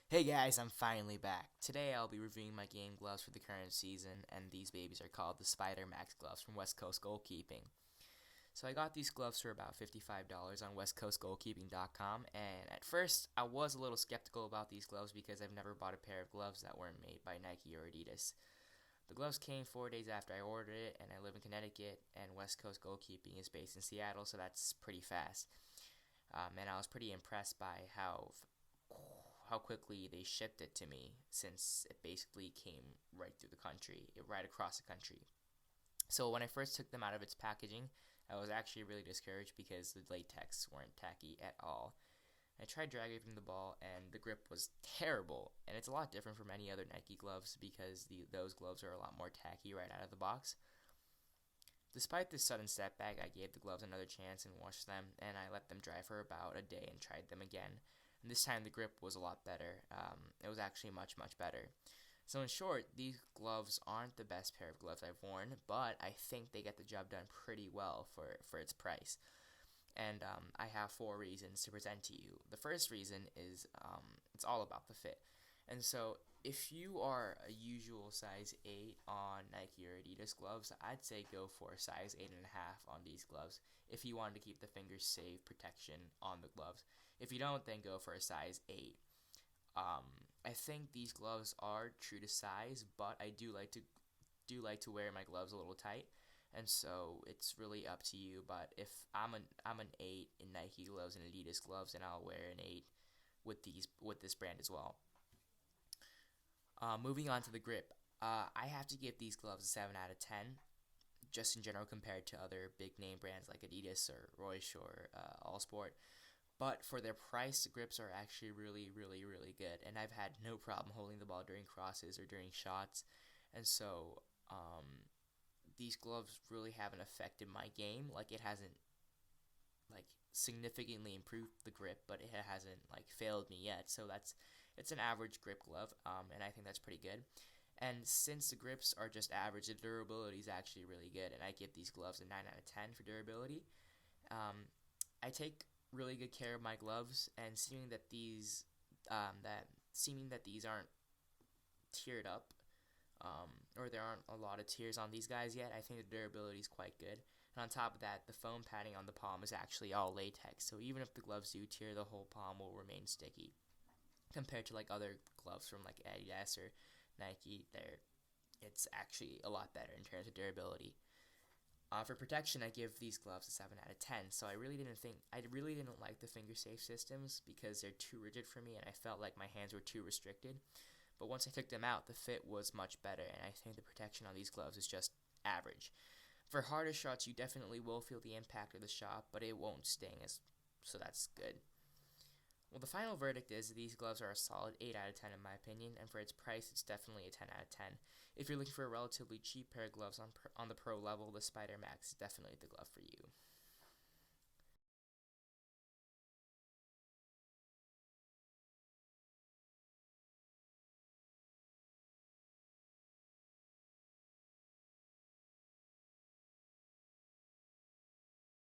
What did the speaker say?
Hey guys, I'm finally back. Today I'll be reviewing my game gloves for the current season, and these babies are called the Spyder Max gloves from West Coast Goalkeeping. So I got these gloves for about $55 on westcoastgoalkeeping.com, and at first I was a little skeptical about these gloves because I've never bought a pair of gloves that weren't made by Nike or Adidas. The gloves came 4 days after I ordered it, and I live in Connecticut, and West Coast Goalkeeping is based in Seattle, so that's pretty fast. And I was pretty impressed by how quickly they shipped it to me, since it basically came right through the country, right across the country. So when I first took them out of its packaging, I was actually really discouraged because the latex weren't tacky at all. I tried drag gripping the ball and the grip was terrible, and it's a lot different from any other Nike gloves because those gloves are a lot more tacky right out of the box. Despite this sudden setback, I gave the gloves another chance and washed them, and I let them dry for about a day and tried them again. And this time the grip was a lot better. It was actually much better. So in short, these gloves aren't the best pair of gloves I've worn, but I think they get the job done pretty well for its price. And I have four reasons to present to you. The first reason is it's all about the fit. And so if you are a usual size 8 on Nike or Adidas gloves, I'd say go for a size 8.5 on these gloves if you want to keep the fingers safe protection on the gloves. If you don't, then go for a size 8. I think these gloves are true to size, but I do like to wear my gloves a little tight, and so it's really up to you. But if I'm an 8 in Nike gloves and Adidas gloves, and I'll wear an 8 with this brand as well. Moving on to the grip, I have to give these gloves a 7 out of 10, just in general compared to other big name brands like Adidas or Reusch or Allsport. But for their price, the grips are actually really good, and I've had no problem holding the ball during crosses or during shots, and so these gloves really haven't affected my game. Like, it hasn't like significantly improved the grip, but it hasn't like failed me yet. So it's an average grip glove, and I think that's pretty good. And since the grips are just average, the durability is actually really good, and I give these gloves a 9 out of 10 for durability. I take really good care of my gloves, and seeming that these aren't tiered up, or there aren't a lot of tiers on these guys yet, I think the durability is quite good. And on top of that, the foam padding on the palm is actually all latex, so even if the gloves do tear, the whole palm will remain sticky. Compared to like other gloves from like Adidas or Nike, it's actually a lot better in terms of durability. For protection, I give these gloves a 7 out of 10. So I really didn't like the finger safe systems because they're too rigid for me, and I felt like my hands were too restricted. But once I took them out, the fit was much better, and I think the protection on these gloves is just average. For harder shots, you definitely will feel the impact of the shot, but it won't sting, so that's good. Well, the final verdict is these gloves are a solid 8 out of 10 in my opinion, and for its price, it's definitely a 10 out of 10. If you're looking for a relatively cheap pair of gloves on the pro level, the Spyder Max is definitely the glove for you.